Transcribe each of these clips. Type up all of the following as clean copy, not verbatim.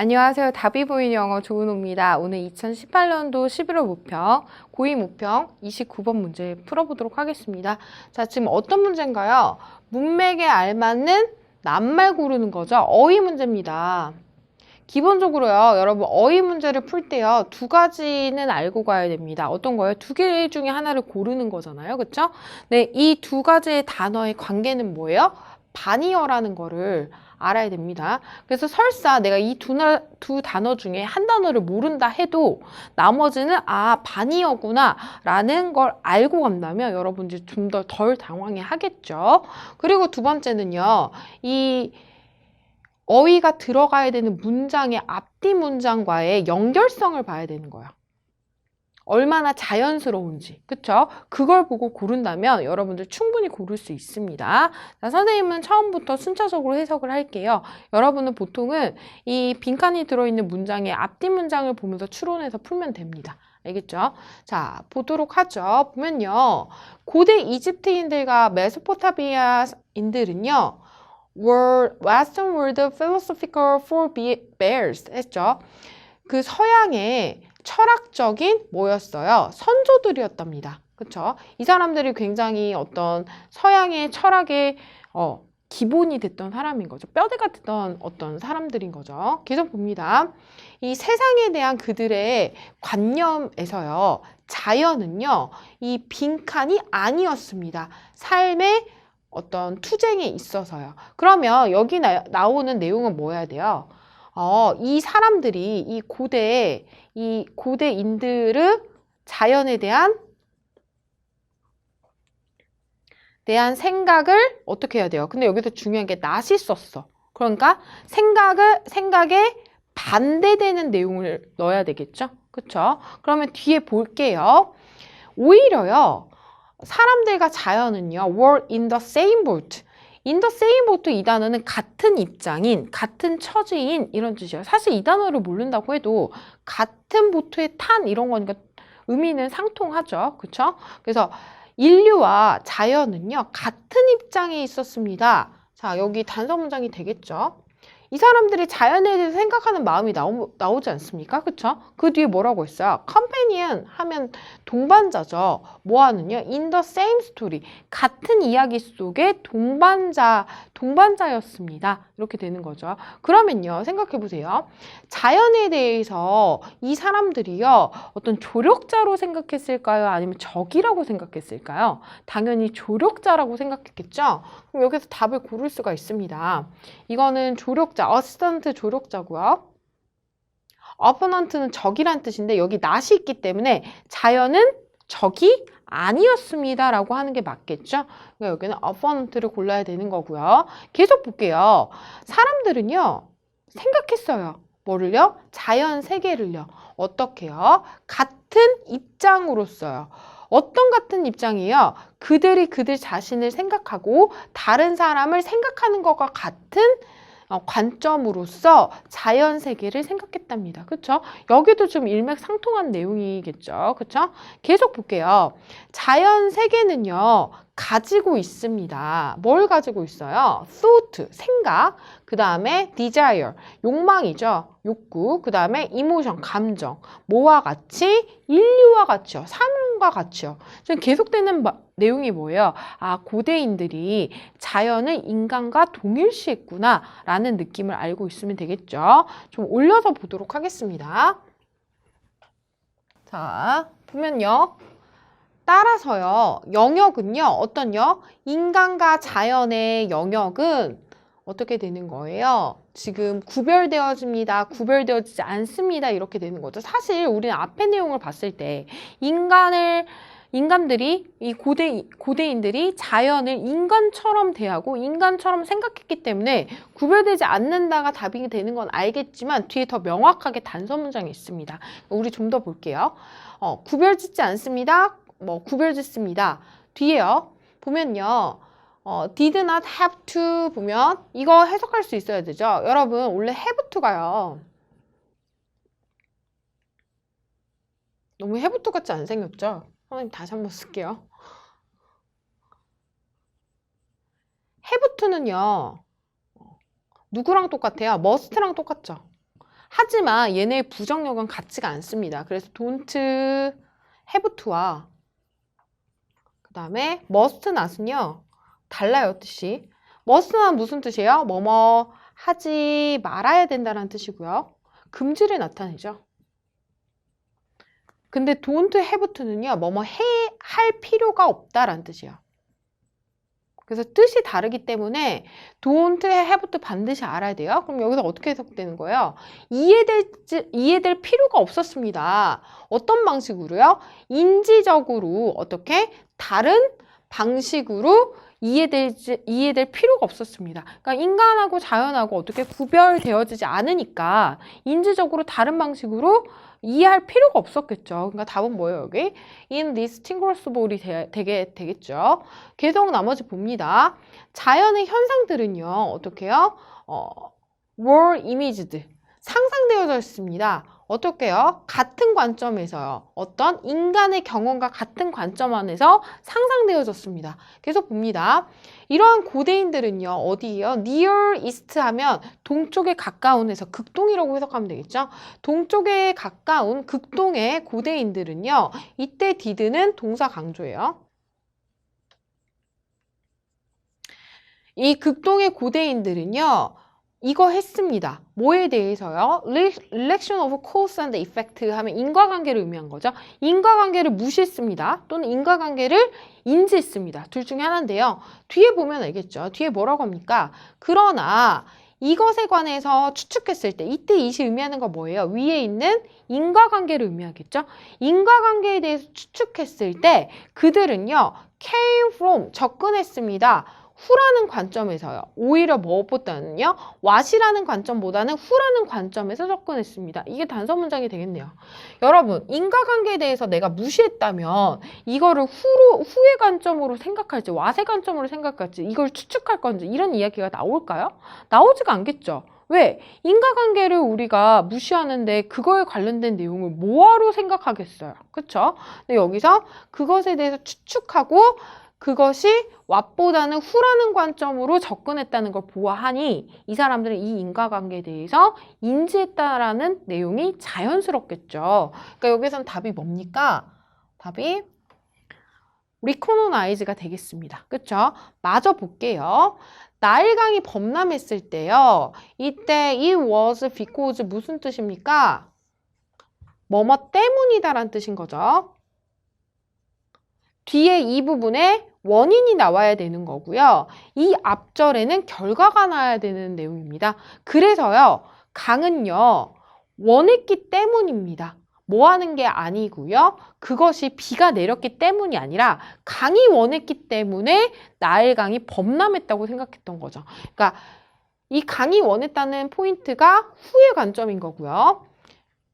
안녕하세요. 답이 보이는 영어 조은호입니다. 오늘 2018년도 11월 모평, 고2 모평 29번 문제 풀어보도록 하겠습니다. 자, 지금 어떤 문제인가요? 문맥에 알맞는 낱말 고르는 거죠. 어휘 문제입니다. 기본적으로요, 여러분 어휘 문제를 풀 때요, 두 가지는 알고 가야 됩니다. 어떤 거예요? 두 개 중에 하나를 고르는 거잖아요. 그쵸? 네, 이 두 가지의 단어의 관계는 뭐예요? 반의어라는 거를 알아야 됩니다. 그래서 설사 내가 이 두 단어 중에 한 단어를 모른다 해도 나머지는 반의어구나 라는 걸 알고 간다면 여러분 이제 좀 더 덜 당황해 하겠죠. 그리고 두 번째는요, 이 어휘가 들어가야 되는 문장의 앞뒤 문장과의 연결성을 봐야 되는 거예요. 얼마나 자연스러운지, 그쵸? 그걸 보고 고른다면 여러분들 충분히 고를 수 있습니다. 자, 선생님은 처음부터 순차적으로 해석을 할게요. 여러분은 보통은 이 빈칸이 들어있는 문장의 앞뒤 문장을 보면서 추론해서 풀면 됩니다. 알겠죠? 자, 보도록 하죠. 보면요, 고대 이집트인들과 메소포타미아인들은요, Western world philosophical forebears 했죠. 그 서양의 철학적인 뭐였어요? 선조들이었답니다. 그쵸? 이 사람들이 굉장히 어떤 서양의 철학의 기본이 됐던 사람인 거죠. 뼈대가 됐던 어떤 사람들인 거죠. 계속 봅니다. 이 세상에 대한 그들의 관념에서요, 자연은요, 이 빈칸이 아니었습니다. 삶의 어떤 투쟁에 있어서요. 그러면 여기 나오는 내용은 뭐여야 돼요? 이 사람들이 이 고대인들의 자연에 대한 생각을 어떻게 해야 돼요? 근데 여기서 중요한 게 not이 썼어. 그러니까 생각에 반대되는 내용을 넣어야 되겠죠? 그쵸? 그러면 뒤에 볼게요. 오히려요, 사람들과 자연은요, were in the same boat. in the same boat, 이 단어는 같은 입장인, 같은 처지인 이런 뜻이에요. 사실 이 단어를 모른다고 해도 같은 보트에 탄 이런 거니까 의미는 상통하죠. 그쵸? 그래서 인류와 자연은요, 같은 입장에 있었습니다. 자, 여기 단서 문장이 되겠죠? 이 사람들이 자연에 대해서 생각하는 마음이 나오지 않습니까? 그쵸? 그 뒤에 뭐라고 했어요? companion 하면 동반자죠. 뭐하는요? in the same story. 같은 이야기 속에 동반자였습니다. 이렇게 되는 거죠. 그러면요, 생각해 보세요. 자연에 대해서 이 사람들이요, 어떤 조력자로 생각했을까요? 아니면 적이라고 생각했을까요? 당연히 조력자라고 생각했겠죠? 그럼 여기서 답을 고를 수가 있습니다. 이거는 조력자, 어시스턴트 조력자고요. 어포넌트는 적이란 뜻인데 여기 not이 있기 때문에 자연은 적이 아니었습니다 라고 하는 게 맞겠죠? 그러니까 여기는 어포넌트를 골라야 되는 거고요. 계속 볼게요. 사람들은요, 생각했어요. 뭐를요? 자연 세계를요. 어떻게요? 같은 입장으로서요. 어떤 같은 입장이에요? 그들이 그들 자신을 생각하고 다른 사람을 생각하는 것과 같은 관점으로서 자연 세계를 생각했답니다. 그쵸? 여기도 좀 일맥상통한 내용이겠죠. 그쵸? 계속 볼게요. 자연 세계는요, 가지고 있습니다. 뭘 가지고 있어요? thought, 생각. 그 다음에 desire, 욕망이죠. 욕구. 그 다음에 emotion, 감정. 뭐와 같이? 인류와 같이요. 사람과 같이요. 지금 계속되는 내용이 뭐예요? 고대인들이 자연을 인간과 동일시했구나 라는 느낌을 알고 있으면 되겠죠. 좀 올려서 보도록 하겠습니다. 자, 보면요. 따라서요, 영역은요, 어떤요? 인간과 자연의 영역은 어떻게 되는 거예요? 지금 구별되어집니다. 구별되어지지 않습니다. 이렇게 되는 거죠. 사실 우리는 앞의 내용을 봤을 때 인간들이, 이 고대인들이 자연을 인간처럼 대하고 인간처럼 생각했기 때문에 구별되지 않는다가 답이 되는 건 알겠지만 뒤에 더 명확하게 단서 문장이 있습니다. 우리 좀 더 볼게요. 구별짓지 않습니다. 구별짓습니다. 뒤에요. 보면요. did not have to 보면 이거 해석할 수 있어야 되죠. 여러분 원래 have to가요. 너무 have to 같지 안 생겼죠? 선생님 다시 한번 쓸게요. have to는요. 누구랑 똑같아요? must랑 똑같죠. 하지만 얘네의 부정역은 같지가 않습니다. 그래서 don't have to와 그 다음에 must not은요. 달라요, 뜻이. must not 무슨 뜻이에요? 뭐뭐 하지 말아야 된다는 뜻이고요. 금지를 나타내죠. 근데 don't have to는요. 뭐뭐 할 필요가 없다라는 뜻이에요. 그래서 뜻이 다르기 때문에 don't have to 반드시 알아야 돼요. 그럼 여기서 어떻게 해석되는 거예요? 이해될 필요가 없었습니다. 어떤 방식으로요? 인지적으로 어떻게? 다른 방식으로 이해될 필요가 없었습니다. 그러니까 인간하고 자연하고 어떻게 구별되어지지 않으니까 인지적으로 다른 방식으로 이해할 필요가 없었겠죠. 그러니까 답은 뭐예요, 여기? indistinguishable이 되겠죠. 계속 나머지 봅니다. 자연의 현상들은요, 어떻게 해요? were imaged. 상상되어져 있습니다. 어떻게 해요? 같은 관점에서요. 어떤 인간의 경험과 같은 관점 안에서 상상되어졌습니다. 계속 봅니다. 이러한 고대인들은요. 어디예요? near east 하면 동쪽에 가까운에서 극동이라고 해석하면 되겠죠? 동쪽에 가까운 극동의 고대인들은요. 이때 did는 동사 강조예요. 이 극동의 고대인들은요. 이거 했습니다. 뭐에 대해서요? Relation of cause and effect 하면 인과관계를 의미한 거죠. 인과관계를 무시했습니다. 또는 인과관계를 인지했습니다. 둘 중에 하나인데요. 뒤에 보면 알겠죠. 뒤에 뭐라고 합니까? 그러나 이것에 관해서 추측했을 때 이때 이시 의미하는 거 뭐예요? 위에 있는 인과관계를 의미하겠죠. 인과관계에 대해서 추측했을 때 그들은요. came from 접근했습니다. 후라는 관점에서요. 오히려 무엇보다는요. what이라는 관점보다는 후라는 관점에서 접근했습니다. 이게 단서 문장이 되겠네요. 여러분, 인과관계에 대해서 내가 무시했다면 이거를 후의 관점으로 생각할지 what의 관점으로 생각할지 이걸 추측할 건지 이런 이야기가 나올까요? 나오지가 않겠죠. 왜? 인과관계를 우리가 무시하는데 그거에 관련된 내용을 뭐하러 생각하겠어요. 그쵸? 근데 여기서 그것에 대해서 추측하고 그것이 what보다는 who라는 관점으로 접근했다는 걸 보아하니 이 사람들은 이 인과관계에 대해서 인지했다라는 내용이 자연스럽겠죠. 그러니까 여기서는 답이 뭡니까? 답이 recognize가 되겠습니다. 그쵸? 마저 볼게요. 나일강이 범람했을 때요. 이때 it was because 무슨 뜻입니까? 뭐뭐 때문이다라는 뜻인 거죠. 뒤에 이 부분에 원인이 나와야 되는 거고요. 이 앞절에는 결과가 나와야 되는 내용입니다. 그래서요. 강은요. 원했기 때문입니다. 뭐 하는 게 아니고요. 그것이 비가 내렸기 때문이 아니라 강이 원했기 때문에 나일강이 범람했다고 생각했던 거죠. 그러니까 이 강이 원했다는 포인트가 후의 관점인 거고요.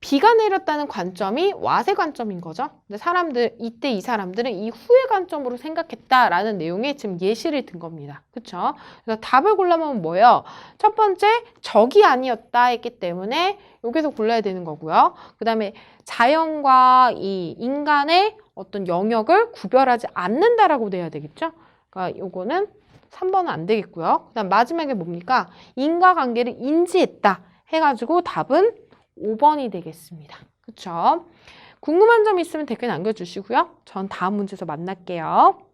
비가 내렸다는 관점이 what의 관점인 거죠. 근데 이때 이 사람들은 이 후의 관점으로 생각했다라는 내용에 지금 예시를 든 겁니다. 그쵸? 그래서 답을 골라보면 뭐예요? 첫 번째, 적이 아니었다 했기 때문에 여기서 골라야 되는 거고요. 그 다음에 자연과 이 인간의 어떤 영역을 구별하지 않는다라고 돼야 되겠죠? 그러니까 요거는 3번은 안 되겠고요. 그 다음 마지막에 뭡니까? 인과관계를 인지했다 해가지고 답은 5번이 되겠습니다. 그쵸? 궁금한 점 있으면 댓글 남겨주시고요. 전 다음 문제에서 만날게요.